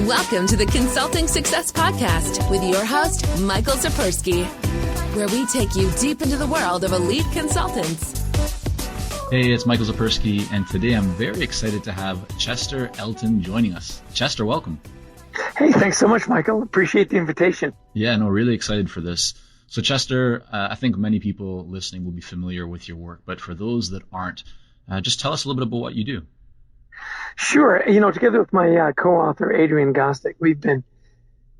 Welcome to the Consulting Success Podcast with your host, Michael Sapersky, where we take you deep into the world of elite consultants. Hey, it's Michael Sapersky, and today I'm very excited to have Chester Elton joining us. Chester, welcome. Hey, thanks so much, Michael. Appreciate the invitation. Yeah, no, really excited for this. So Chester, I think many people listening will be familiar with your work, but for those that aren't, just tell us a little bit about what you do. Sure. Together with my co-author, Adrian Gostick, we've been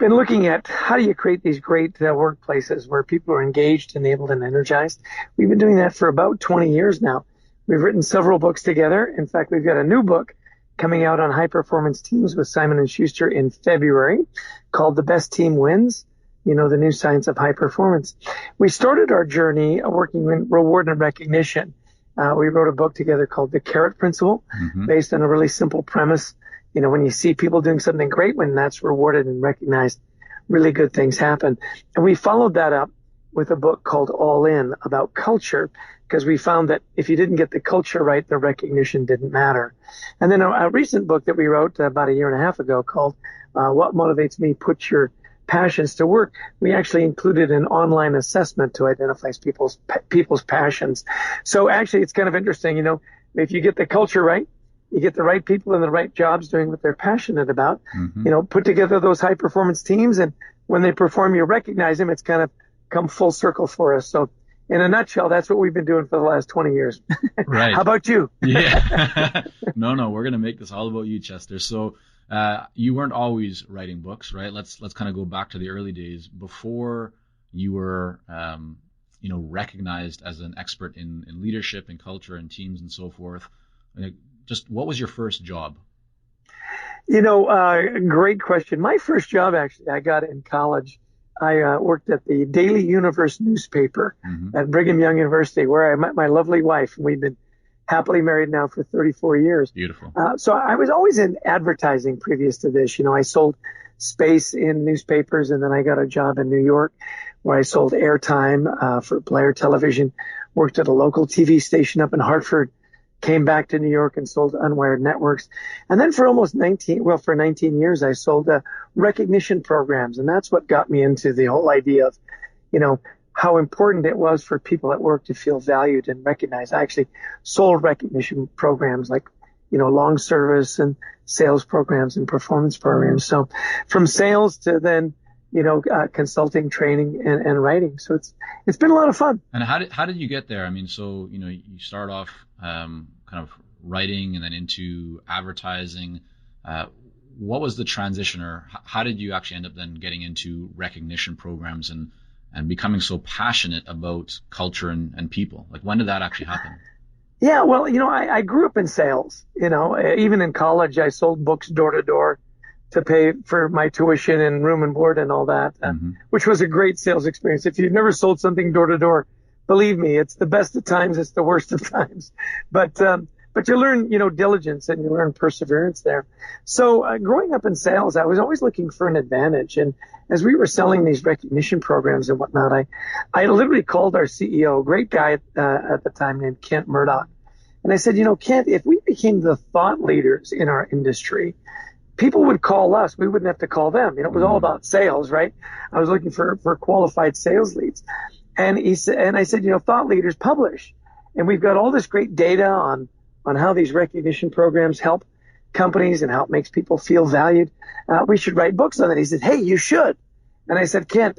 looking at how do you create these great workplaces where people are engaged, enabled, and energized. We've been doing that for about 20 years now. We've written several books together. In fact, we've got a new book coming out on high-performance teams with Simon & Schuster in February called The Best Team Wins, the new science of high performance. We started our journey working in reward and recognition. We wrote a book together called The Carrot Principle, based on a really simple premise. When you see people doing something great, when that's rewarded and recognized, really good things happen. And we followed that up with a book called All In about culture, because we found that if you didn't get the culture right, the recognition didn't matter. And then a recent book that we wrote about a year and a half ago called What Motivates Me? Put Your Passions to Work. We actually included an online assessment to identify people's passions. So actually, it's kind of interesting. If you get the culture right, you get the right people in the right jobs doing what they're passionate about. Put together those high performance teams, and when they perform, you recognize them. It's kind of come full circle for us. So in a nutshell, that's what we've been doing for the last 20 years. Right. How about you? Yeah. No, we're going to make this all about you, Chester. So you weren't always writing books, right? Let's kind of go back to the early days before you were, recognized as an expert in leadership and culture and teams and so forth. Just what was your first job? Great question. My first job, actually, I got in college. I worked at the Daily Universe newspaper at Brigham Young University, where I met my lovely wife. And we've been happily married now for 34 years. Beautiful. So I was always in advertising previous to this. I sold space in newspapers, and then I got a job in New York where I sold airtime for Blair Television, worked at a local TV station up in Hartford, came back to New York and sold unwired networks. And then for 19 years, I sold recognition programs. And that's what got me into the whole idea of, how important it was for people at work to feel valued and recognized. I actually sold recognition programs like, long service and sales programs and performance programs. So from sales to then, consulting, training, and writing. So it's been a lot of fun. And how did you get there? I mean, so, you start off kind of writing and then into advertising. What was the transition, or how did you actually end up then getting into recognition programs and becoming so passionate about culture and people? Like, when did that actually happen? Yeah, well, I grew up in sales. Even in college, I sold books door to door to pay for my tuition and room and board and all that, which was a great sales experience. If you've never sold something door to door, believe me, it's the best of times, it's the worst of times. But you learn, diligence, and you learn perseverance there. So growing up in sales, I was always looking for an advantage. And as we were selling these recognition programs and whatnot, I literally called our CEO, great guy at the time named Kent Murdoch. And I said, Kent, if we became the thought leaders in our industry, people would call us. We wouldn't have to call them. It was all about sales, right? I was looking for qualified sales leads. And I said, thought leaders publish. And we've got all this great data on how these recognition programs help companies and how it makes people feel valued. We should write books on it. He said, hey, you should. And I said, Kent,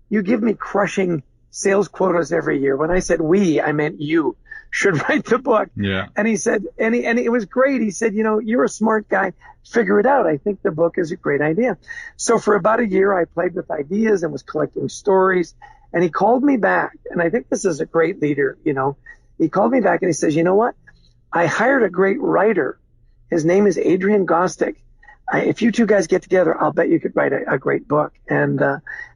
you give me crushing sales quotas every year. When I said we, I meant you should write the book. Yeah. And he said, and it was great. He said, you're a smart guy. Figure it out. I think the book is a great idea. So for about a year, I played with ideas and was collecting stories. And he called me back. And I think this is a great leader. He called me back and he says, you know what? I hired a great writer. His name is Adrian Gostick. If you two guys get together, I'll bet you could write a great book. And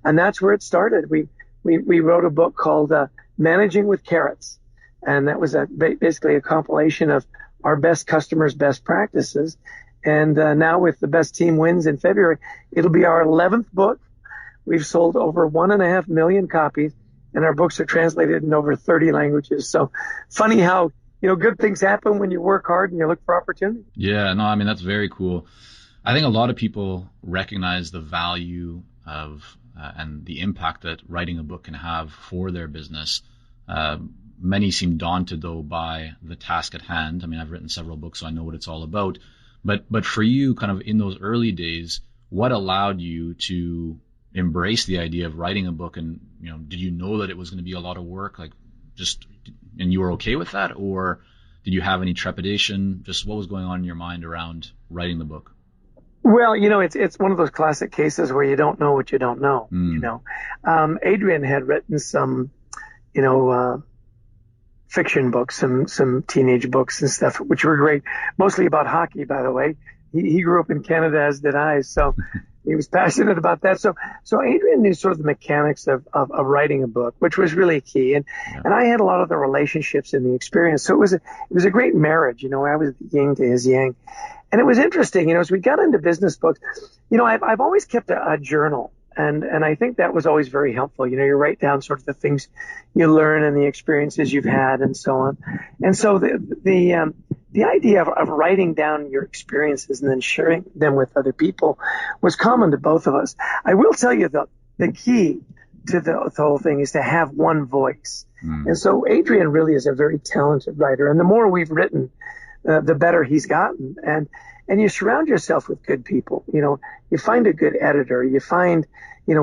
that's where it started. We wrote a book called Managing with Carrots. And that was basically a compilation of our best customers' best practices. And now with The Best Team Wins in February, it'll be our 11th book. We've sold over 1.5 million copies, and our books are translated in over 30 languages. So funny how, good things happen when you work hard and you look for opportunity. Yeah, no, I mean, that's very cool. I think a lot of people recognize the value of and the impact that writing a book can have for their business. Many seem daunted, though, by the task at hand. I mean, I've written several books, so I know what it's all about. But for you, kind of in those early days, what allowed you to embrace the idea of writing a book? And, did you know that it was going to be a lot of work, and you were okay with that? Or did you have any trepidation? Just what was going on in your mind around writing the book? Well, it's one of those classic cases where you don't know what you don't know. Adrian had written some, fiction books, some teenage books and stuff, which were great, mostly about hockey, by the way. He grew up in Canada, as did I, so he was passionate about that. So Adrian knew sort of the mechanics of writing a book, which was really key. And I had a lot of the relationships and the experience. So it was a great marriage. I was the yin to his yang. And it was interesting, as we got into business books, I've always kept a journal. And I think that was always very helpful. You write down sort of the things you learn and the experiences you've had and so on. And so the idea of writing down your experiences and then sharing them with other people was common to both of us. I will tell you the key to the whole thing is to have one voice. And so Adrian really is a very talented writer. And the more we've written, the better he's gotten. And you surround yourself with good people. You find a good editor. You find,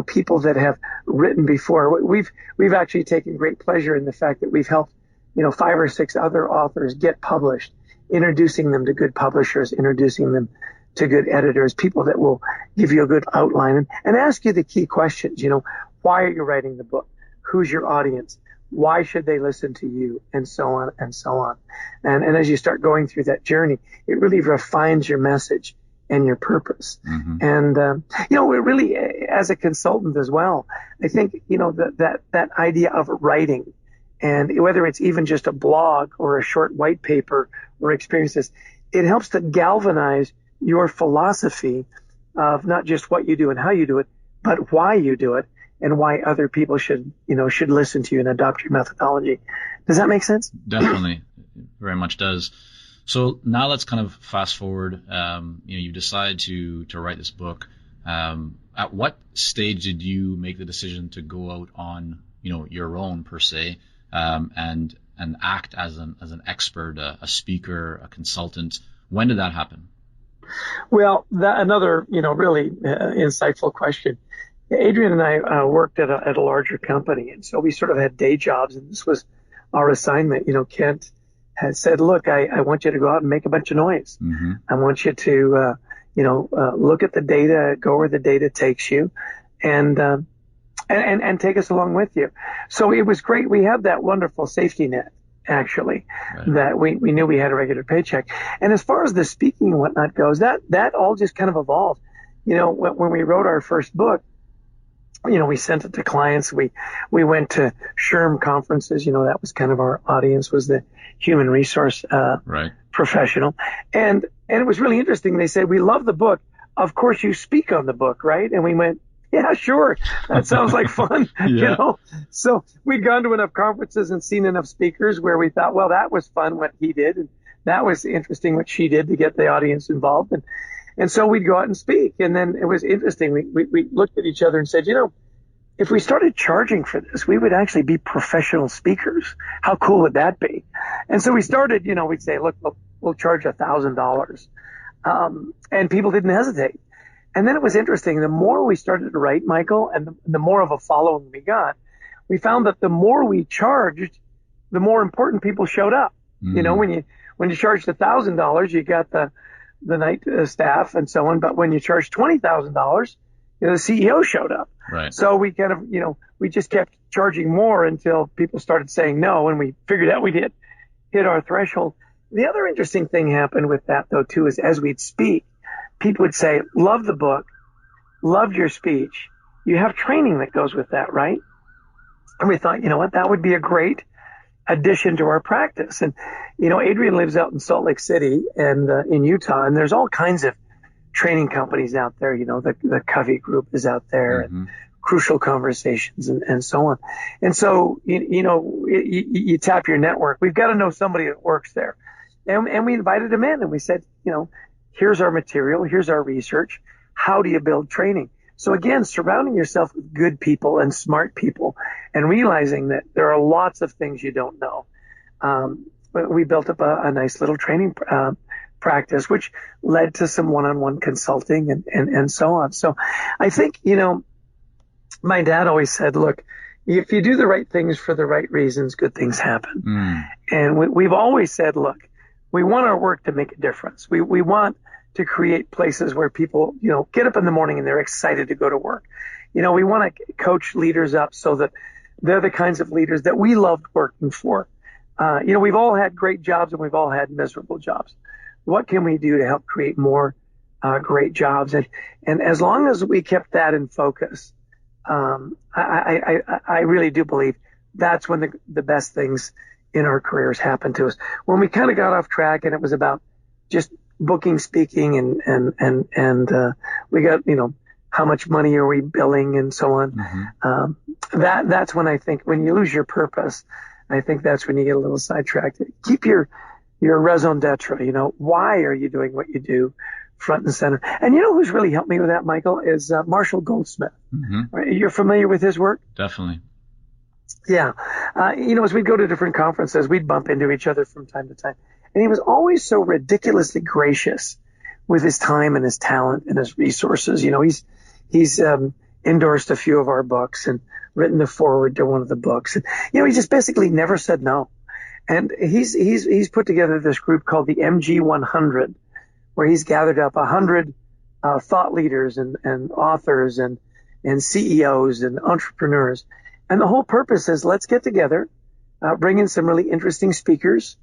people that have written before. We've actually taken great pleasure in the fact that we've helped, 5 or 6 other authors get published, introducing them to good publishers, introducing them to good editors, people that will give you a good outline and ask you the key questions. Why are you writing the book? Who's your audience? Why should they listen to you? And so on and so on. And as you start going through that journey, it really refines your message and your purpose. And, it really, as a consultant as well, I think, that idea of writing, and whether it's even just a blog or a short white paper or experiences, it helps to galvanize your philosophy of not just what you do and how you do it, but why you do it. And why other people should listen to you and adopt your methodology. Does that make sense? Definitely. It very much does. So now let's kind of fast forward. You decide to write this book. At what stage did you make the decision to go out on, your own per se, and act as an expert, a speaker, a consultant? When did that happen? Well, another, really insightful question. Adrian and I worked at a larger company, and so we sort of had day jobs, and this was our assignment. Kent had said, look, I want you to go out and make a bunch of noise. I want you to, look at the data, go where the data takes you, and take us along with you. So it was great. We had that wonderful safety net, actually, that we knew we had a regular paycheck. And as far as the speaking and whatnot goes, that all just kind of evolved. When we wrote our first book, we sent it to clients. We went to SHRM conferences. That was kind of our audience, was the human resource professional. And it was really interesting. They said, we love the book. Of course, you speak on the book, right? And we went, yeah, sure. That sounds like fun. So we'd gone to enough conferences and seen enough speakers where we thought, well, that was fun what he did. And that was interesting what she did to get the audience involved. And so we'd go out and speak. And then it was interesting. We looked at each other and said, if we started charging for this, we would actually be professional speakers. How cool would that be? And so we started, we'd say, look, we'll charge $1,000. And people didn't hesitate. And then it was interesting. The more we started to write, Michael, and the more of a following we got, we found that the more we charged, the more important people showed up. When you charged $1,000, you got the night staff and so on. But when you charge $20,000, the CEO showed up. Right. So we kind of, we just kept charging more until people started saying no, and we figured out we did hit our threshold. The other interesting thing happened with that, though, too, is as we'd speak, people would say, love the book, loved your speech. You have training that goes with that, right? And we thought, that would be a great addition to our practice. And, Adrian lives out in Salt Lake City and in Utah, and there's all kinds of training companies out there. The Covey Group is out there, and Crucial Conversations and so on. And so, you tap your network. We've got to know somebody that works there. And we invited him in, and we said, here's our material, here's our research. How do you build training? So again, surrounding yourself with good people and smart people and realizing that there are lots of things you don't know. We built up a nice little training practice, which led to some one-on-one consulting and so on. So I think, my dad always said, look, if you do the right things for the right reasons, good things happen. And we've always said, look, we want our work to make a difference. We want to create places where people, get up in the morning and they're excited to go to work. We want to coach leaders up so that they're the kinds of leaders that we loved working for. We've all had great jobs and we've all had miserable jobs. What can we do to help create more great jobs? And as long as we kept that in focus, I really do believe that's when the best things in our careers happen to us. When we kind of got off track and it was about just booking, speaking, and we got, how much money are we billing and so on. That's when I think when you lose your purpose, I think that's when you get a little sidetracked. Keep your raison d'etre, why are you doing what you do front and center? And who's really helped me with that, Michael, is Marshall Goldsmith. Right? You're familiar with his work? Definitely. Yeah. As we'd go to different conferences, we'd bump into each other from time to time. And he was always so ridiculously gracious with his time and his talent and his resources. He's endorsed a few of our books and written the foreword to one of the books. And, he just basically never said no. And he's put together this group called the MG 100, where he's gathered up 100 thought leaders and authors and CEOs and entrepreneurs. And the whole purpose is let's get together, bring in some really interesting speakers,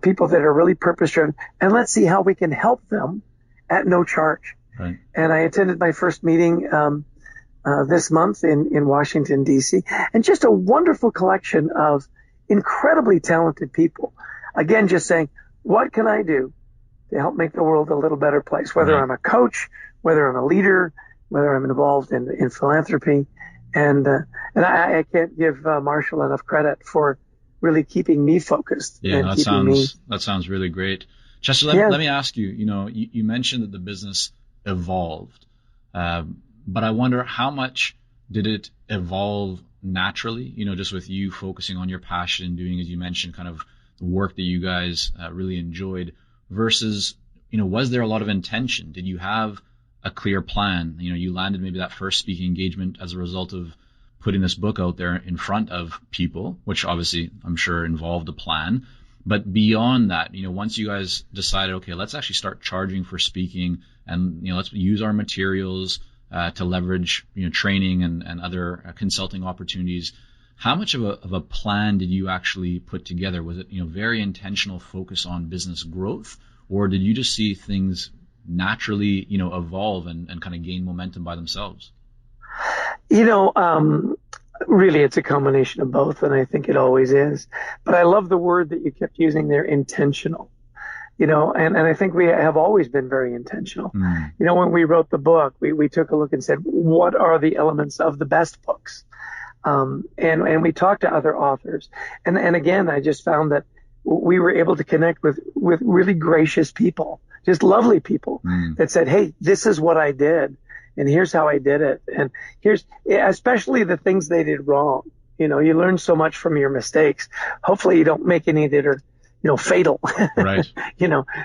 people that are really purpose-driven, and let's see how we can help them at no charge. Right. And I attended my first meeting this month in Washington, D.C., and just a wonderful collection of incredibly talented people. Again, just saying, what can I do to help make the world a little better place, whether I'm a coach, whether I'm a leader, whether I'm involved in philanthropy. And I can't give Marshall enough credit for really keeping me focused. Yeah, that sounds really great. Chester, let me ask you, you mentioned that the business evolved, but I wonder how much did it evolve naturally, just with you focusing on your passion and doing, as you mentioned, kind of the work that you guys really enjoyed versus, was there a lot of intention? Did you have a clear plan? You landed maybe that first speaking engagement as a result of putting this book out there in front of people, which obviously I'm sure involved a plan. But beyond that, once you guys decided, okay, let's actually start charging for speaking and, let's use our materials to leverage, training and other consulting opportunities. How much of a plan did you actually put together? Was it, very intentional focus on business growth, or did you just see things naturally, evolve and kind of gain momentum by themselves? Really, it's a combination of both, and I think it always is. But I love the word that you kept using there, intentional. And I think we have always been very intentional. When we wrote the book, we took a look and said, what are the elements of the best books? And we talked to other authors. And again, I just found that we were able to connect with really gracious people, just lovely people that said, hey, this is what I did. And here's how I did it. And here's especially the things they did wrong. You learn so much from your mistakes. Hopefully you don't make any that are, fatal, right.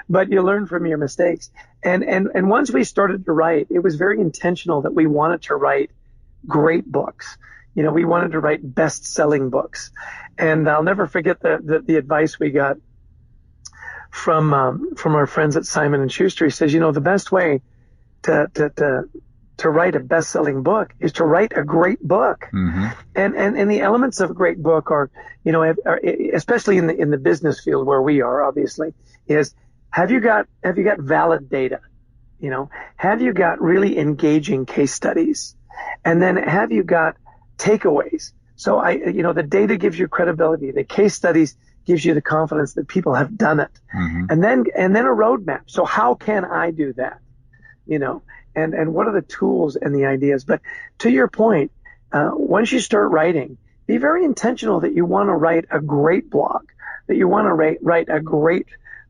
But you learn from your mistakes. And once we started to write, it was very intentional that we wanted to write great books. We wanted to write best-selling books. And I'll never forget the advice we got from our friends at Simon & Schuster. He says, the best way to write a best-selling book is to write a great book. And the elements of a great book are, especially in the business field where we are, obviously, is have you got valid data? Have you got really engaging case studies? And then have you got takeaways? So the data gives you credibility. The case studies gives you the confidence that people have done it. And then a roadmap. So how can I do that? And what are the tools and the ideas? But to your point, once you start writing, be very intentional that you want to write a great blog, that you want to write a great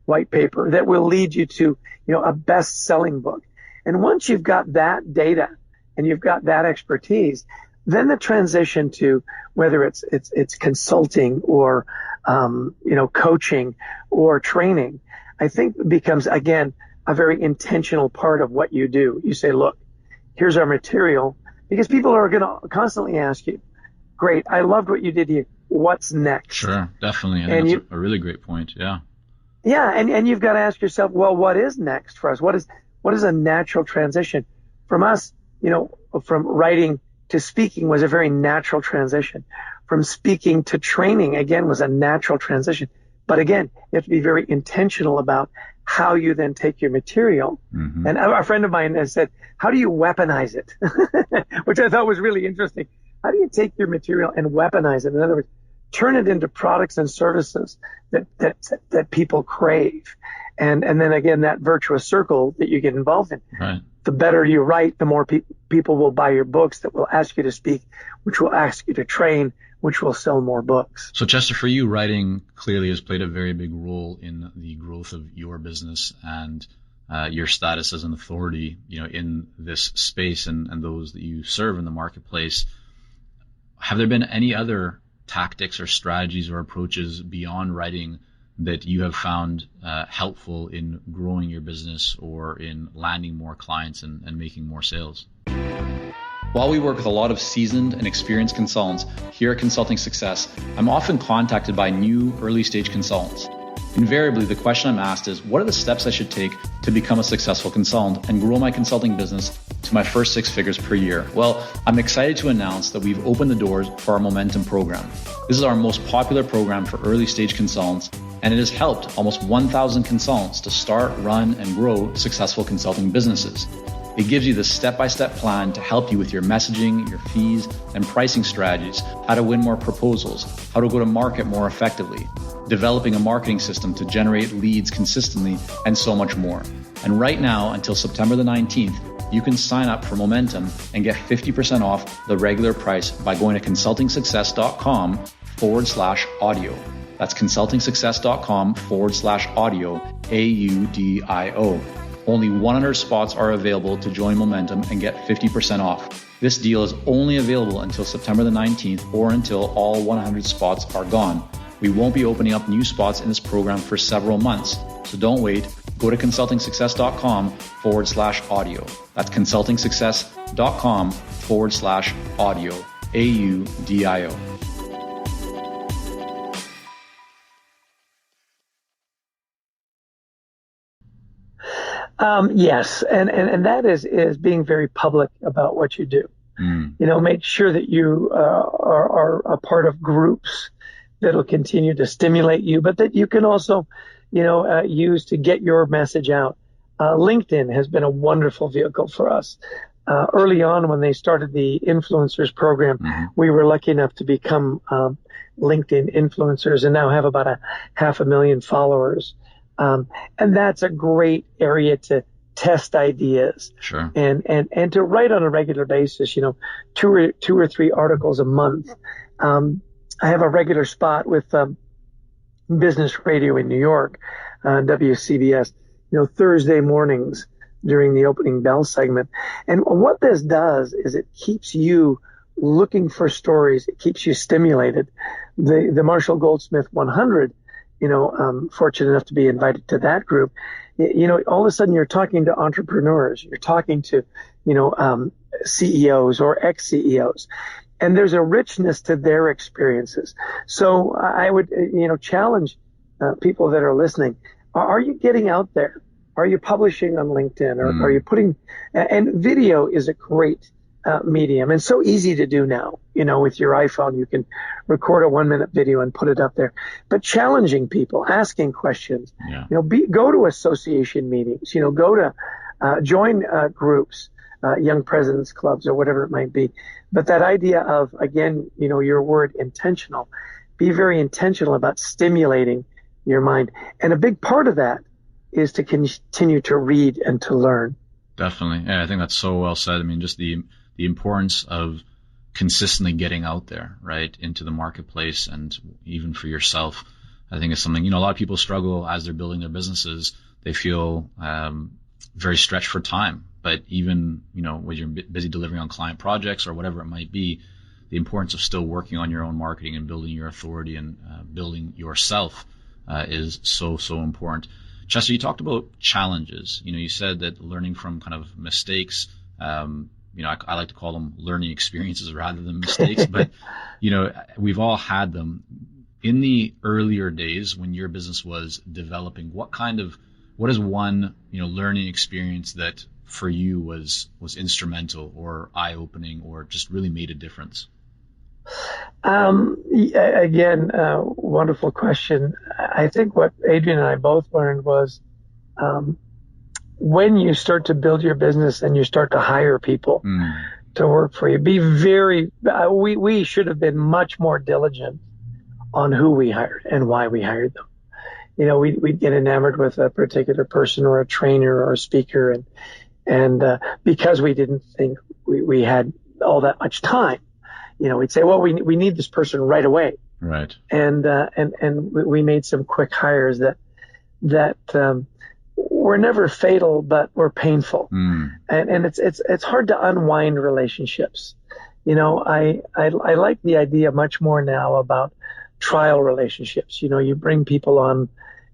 white paper that will lead you to, a best-selling book. And once you've got that data and you've got that expertise, then the transition to whether it's consulting or, coaching or training, I think becomes, again, a very intentional part of what you do. You say, look, here's our material, because people are going to constantly ask you, great, I loved what you did here. What's next? Sure, definitely. I think that's a really great point. Yeah. Yeah, and you've got to ask yourself, well, what is next for us? What is a natural transition? From us, from writing to speaking was a very natural transition. From speaking to training, again, was a natural transition. But again, you have to be very intentional about how you then take your material. Mm-hmm. And a friend of mine has said, how do you weaponize it? Which I thought was really interesting. How do you take your material and weaponize it? In other words, turn it into products and services that people crave. And then again, that virtuous circle that you get involved in. Right. The better you write, the more people will buy your books, that will ask you to speak, which will ask you to train, which will sell more books. So Chester, for you, writing clearly has played a very big role in the growth of your business and your status as an authority, in this space and those that you serve in the marketplace. Have there been any other tactics or strategies or approaches beyond writing that you have found helpful in growing your business or in landing more clients and making more sales? While we work with a lot of seasoned and experienced consultants here at Consulting Success, I'm often contacted by new early-stage consultants. Invariably, the question I'm asked is, what are the steps I should take to become a successful consultant and grow my consulting business to my first 6 figures per year? Well, I'm excited to announce that we've opened the doors for our Momentum program. This is our most popular program for early-stage consultants, and it has helped almost 1,000 consultants to start, run, and grow successful consulting businesses. It gives you the step-by-step plan to help you with your messaging, your fees, and pricing strategies, how to win more proposals, how to go to market more effectively, developing a marketing system to generate leads consistently, and so much more. And right now, until September the 19th, you can sign up for Momentum and get 50% off the regular price by going to consultingsuccess.com/audio. That's consultingsuccess.com/audio, AUDIO. Only 100 spots are available to join Momentum and get 50% off. This deal is only available until September the 19th or until all 100 spots are gone. We won't be opening up new spots in this program for several months, so don't wait. Go to consultingsuccess.com/audio. That's consultingsuccess.com/audio, AUDIO. Yes, and that is being very public about what you do. Make sure that you are a part of groups that'll continue to stimulate you, but that you can also, use to get your message out. LinkedIn has been a wonderful vehicle for us. Early on, when they started the influencers program, we were lucky enough to become LinkedIn influencers and now have about 500,000 followers. And that's a great area to test ideas. Sure. And to write on a regular basis, 2 or 3 articles a month. I have a regular spot with business radio in New York, WCBS, Thursday mornings during the opening bell segment. And what this does is it keeps you looking for stories. It keeps you stimulated. The Marshall Goldsmith 100, fortunate enough to be invited to that group. All of a sudden you're talking to entrepreneurs. You're talking to, CEOs or ex-CEOs. And there's a richness to their experiences. So I would, challenge people that are listening. Are you getting out there? Are you publishing on LinkedIn? Or are you putting, and video is a great medium and so easy to do now. With your iPhone, you can record a 1-minute video and put it up there. But challenging people, asking questions, go to association meetings, go to join groups, young presidents clubs or whatever it might be. But that idea of, again, your word intentional, be very intentional about stimulating your mind. And a big part of that is to continue to read and to learn. Definitely. Yeah, I think that's so well said. I mean, just the importance of consistently getting out there, right, into the marketplace and even for yourself, I think it's something, a lot of people struggle as they're building their businesses. They feel very stretched for time. But even, when you're busy delivering on client projects or whatever it might be, the importance of still working on your own marketing and building your authority and building yourself is so, so important. Chester, you talked about challenges. You said that learning from kind of mistakes, I like to call them learning experiences rather than mistakes, but, we've all had them. In the earlier days when your business was developing, what is one, learning experience that for you was instrumental or eye-opening or just really made a difference? Again, wonderful question. I think what Adrian and I both learned was when you start to build your business and you start to hire people to work for you, we should have been much more diligent on who we hired and why we hired them. We'd get enamored with a particular person or a trainer or a speaker, and because we didn't think we had all that much time, we'd say, well, we need this person right away. Right. And we made some quick hires that were never fatal, but were painful. And it's hard to unwind relationships. I like the idea much more now about trial relationships. You bring people on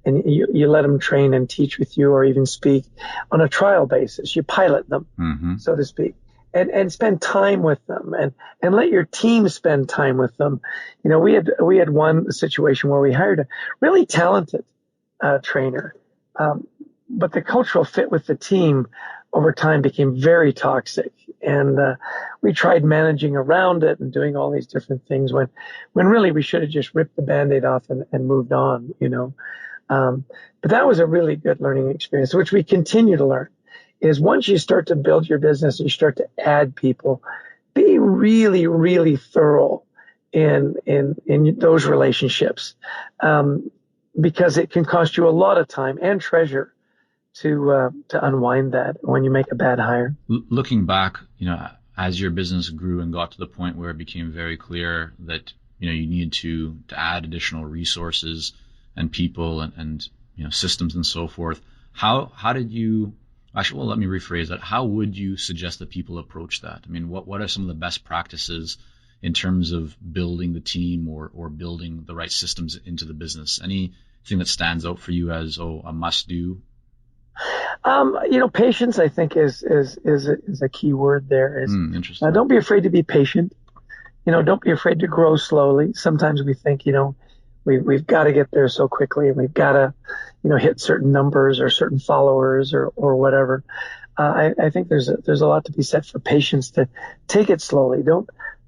and you let them train and teach with you or even speak on a trial basis. You pilot them, so to speak. And spend time with them and let your team spend time with them. We had one situation where we hired a really talented trainer, but the cultural fit with the team over time became very toxic. And we tried managing around it and doing all these different things when really we should have just ripped the Band-Aid off and moved on, But that was a really good learning experience, which we continue to learn. Is once you start to build your business, you start to add people, be really, really thorough in those relationships, because it can cost you a lot of time and treasure to unwind that when you make a bad hire. Looking back, as your business grew and got to the point where it became very clear that you needed to add additional resources and people and systems and so forth, how did you? Actually, well, let me rephrase that. How would you suggest that people approach that? I mean, what are some of the best practices in terms of building the team or building the right systems into the business? Anything that stands out for you as a must do? Patience, I think, is a key word there. Interesting. Don't be afraid to be patient. Don't be afraid to grow slowly. Sometimes we think, we've got to get there so quickly, and we've got to, hit certain numbers or certain followers or whatever. I think there's a lot to be said for patience, to take it slowly.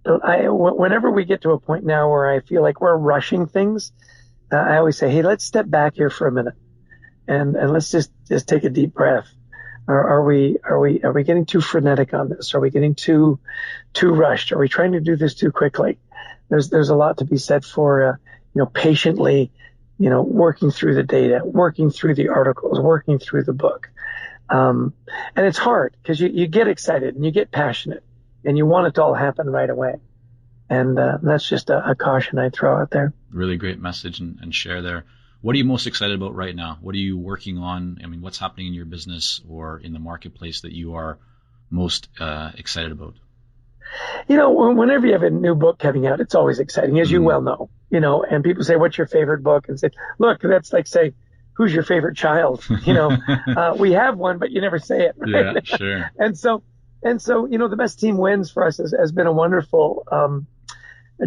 Whenever we get to a point now where I feel like we're rushing things, I always say, hey, let's step back here for a minute and let's just take a deep breath. Are we getting too frenetic on this? Are we getting too rushed? Are we trying to do this too quickly? There's a lot to be said for, patiently, working through the data, working through the articles, working through the book. And it's hard because you get excited and you get passionate and you want it to all happen right away. And that's just a caution I throw out there. Really great message and share there. What are you most excited about right now? What are you working on? I mean, what's happening in your business or in the marketplace that you are most excited about? Whenever you have a new book coming out, it's always exciting, as you well know, and people say, what's your favorite book? And say, look, that's like saying, who's your favorite child? We have one, but you never say it. Right? Yeah, sure. And so, the best team wins for us has been a wonderful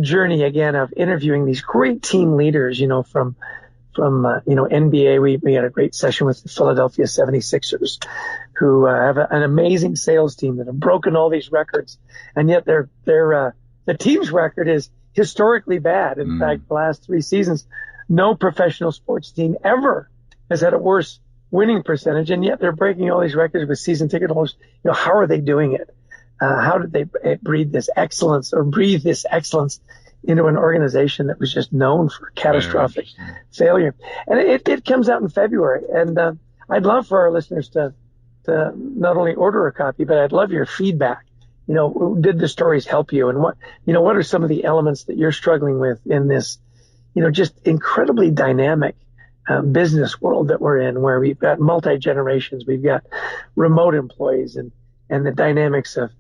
journey, again, of interviewing these great team leaders, from NBA. We had a great session with the Philadelphia 76ers, who have an amazing sales team that have broken all these records, and yet the team's record is historically bad. In fact, the last 3 seasons, no professional sports team ever has had a worse winning percentage, and yet they're breaking all these records with season ticket holders. How are they doing it? How did they breathe this excellence into an organization that was just known for catastrophic failure? And it comes out in February. And I'd love for our listeners to not only order a copy, but I'd love your feedback. Did the stories help you? And what are some of the elements that you're struggling with in this just incredibly dynamic business world that we're in, where we've got multi-generations, we've got remote employees, and the dynamics of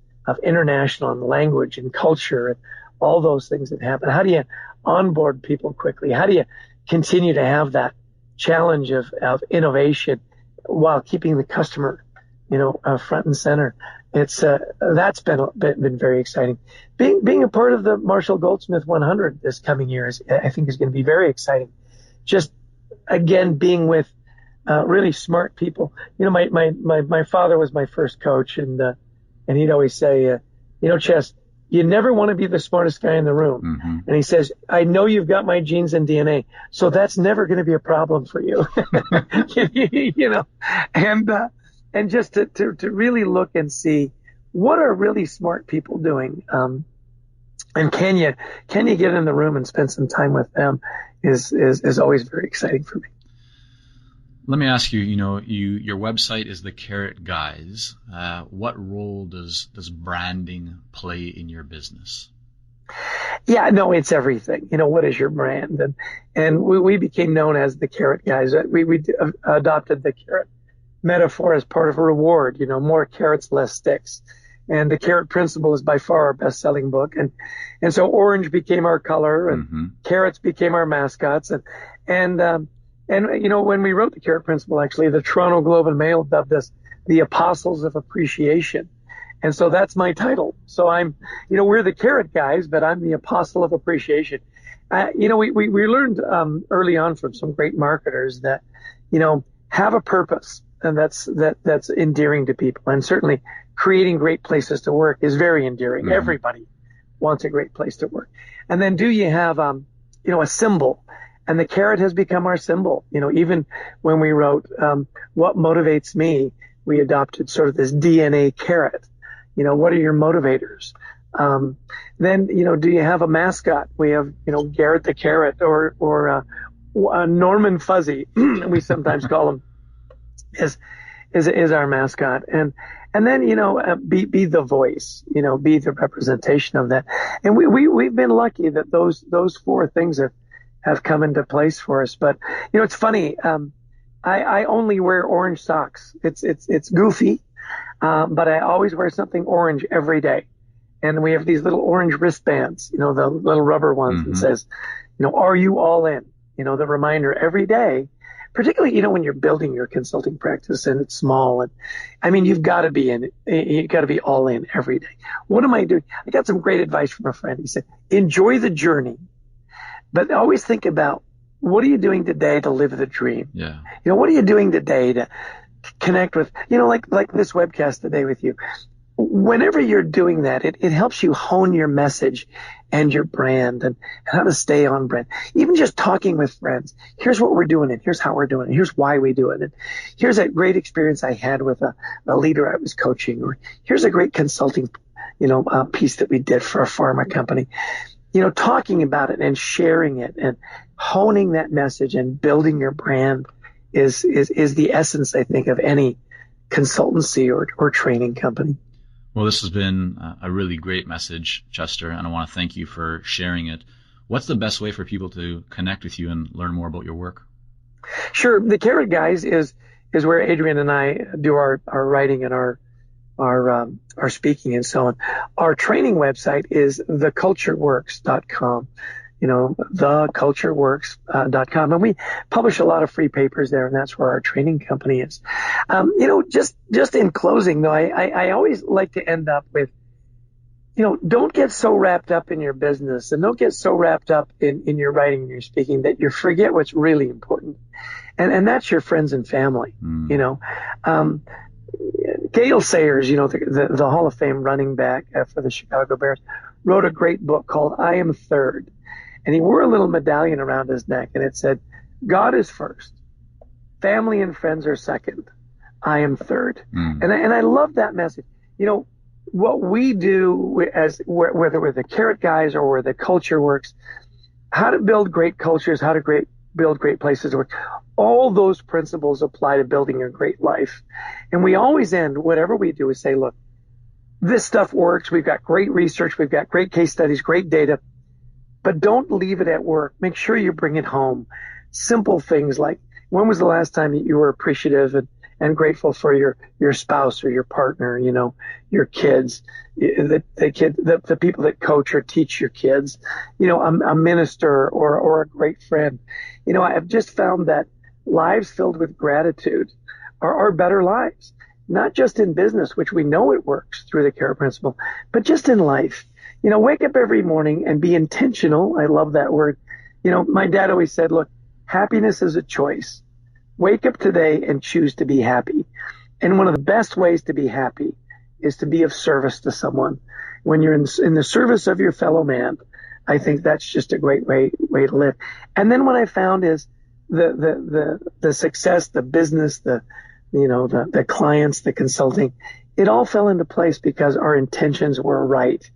international and language and culture and all those things that happen. How do you onboard people quickly? How do you continue to have that challenge of innovation while keeping the customer, front and center? It's that's been very exciting. Being a part of the Marshall Goldsmith 100 this coming year I think is going to be very exciting. Just again, being with really smart people. My father was my first coach, and he'd always say, Chess, you never want to be the smartest guy in the room. Mm-hmm. And he says, I know you've got my genes and DNA, so that's never going to be a problem for you. And just to really look and see what are really smart people doing. And can you get in the room and spend some time with them is always very exciting for me. Let me ask you, your website is the Carrot Guys. What role does branding play in your business? Yeah, no, it's everything. What is your brand? And we became known as the Carrot Guys. We adopted the carrot metaphor as part of a reward, more carrots, less sticks. And the Carrot Principle is by far our best-selling book. And so orange became our color, and Mm-hmm. carrots became our mascots. And when we wrote the Carrot Principle, actually, the Toronto Globe and Mail dubbed us the Apostles of Appreciation. And so that's my title. So we're the Carrot Guys, but I'm the Apostle of Appreciation. We learned early on from some great marketers that, have a purpose, and that's endearing to people. And certainly creating great places to work is very endearing. Mm-hmm. Everybody wants a great place to work. And then do you have, a symbol? And the carrot has become our symbol. Even when we wrote What Motivates Me, we adopted sort of this DNA carrot. What are your motivators? Then, do you have a mascot? We have, Garrett the Carrot or Norman Fuzzy, we sometimes call him, is our mascot. And then, be the voice, be the representation of that. And we've been lucky that those four things have come into place for us. But, it's funny. I only wear orange socks. It's goofy. But I always wear something orange every day. And we have these little orange wristbands, the little rubber ones Mm-hmm. that says, are you all in? The reminder every day, particularly, when you're building your consulting practice and it's small. And you've got to be in it. You've got to be all in every day. What am I doing? I got some great advice from a friend. He said, enjoy the journey, but always think about what are you doing today to live the dream? Yeah. What are you doing today to connect with, like this webcast today with you. Whenever you're doing that, it helps you hone your message and your brand and how to stay on brand. Even just talking with friends. Here's what we're doing and here's how we're doing it. Here's why we do it. And here's a great experience I had with a leader I was coaching, or here's a great consulting, piece that we did for a pharma company. Talking about it and sharing it and honing that message and building your brand is the essence, I think, of any consultancy or training company. Well, this has been a really great message, Chester, and I want to thank you for sharing it. What's the best way for people to connect with you and learn more about your work? Sure. The Carrot Guys is where Adrian and I do our writing and our speaking and so on. Our training website is thecultureworks.com. Thecultureworks.com. And we publish a lot of free papers there, and that's where our training company is. Just in closing, though, I always like to end up with, don't get so wrapped up in your business and don't get so wrapped up in your writing and your speaking that you forget what's really important. And that's your friends and family, Gale Sayers, the Hall of Fame running back for the Chicago Bears, wrote a great book called I Am Third. And he wore a little medallion around his neck, and it said, God is first. Family and friends are second. I am third. And I love that message. What we do whether we're the Carrot Guys or we're the Culture Works, how to build great cultures, how to build great places to work, all those principles apply to building a great life. And we always end, whatever we do, is say, look, this stuff works. We've got great research. We've got great case studies, great data. but don't leave it at work. Make sure you bring it home. Simple things like, when was the last time you were appreciative and grateful for your spouse or your partner, your kids, the people that coach or teach your kids, a minister or a great friend. I've just found that lives filled with gratitude are better lives, not just in business, which we know it works through the CARE principle, but just in life. Wake up every morning and be intentional. I love that word. My dad always said, look, happiness is a choice. Wake up today and choose to be happy. And one of the best ways to be happy is to be of service to someone. When you're in the service of your fellow man, I think that's just a great way to live. And then what I found is the success, the business, the clients, the consulting, it all fell into place because our intentions were right.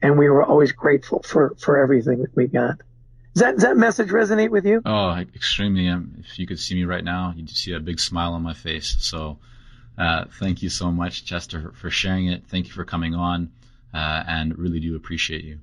And we were always grateful for everything that we got. Does that message resonate with you? Oh, extremely. If you could see me right now, you'd see a big smile on my face. So thank you so much, Chester, for sharing it. Thank you for coming on, and really do appreciate you.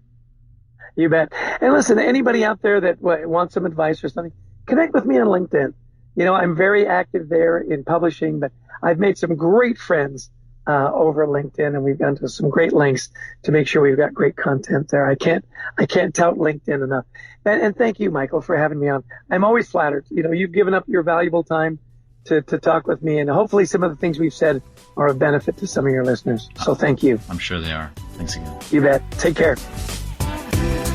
You bet. And listen, anybody out there that wants some advice or something, connect with me on LinkedIn. I'm very active there in publishing, but I've made some great friends over LinkedIn, and we've gone to some great lengths to make sure we've got great content there. I can't tout LinkedIn enough. And thank you, Michael, for having me on. I'm always flattered. You've given up your valuable time to talk with me, and hopefully some of the things we've said are of benefit to some of your listeners. So thank you. I'm sure they are. Thanks again. You bet. Take care.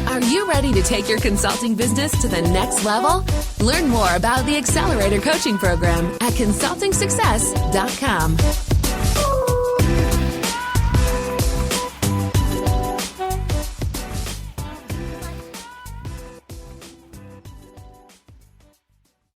Are you ready to take your consulting business to the next level? Learn more about the Accelerator Coaching Program at consultingsuccess.com.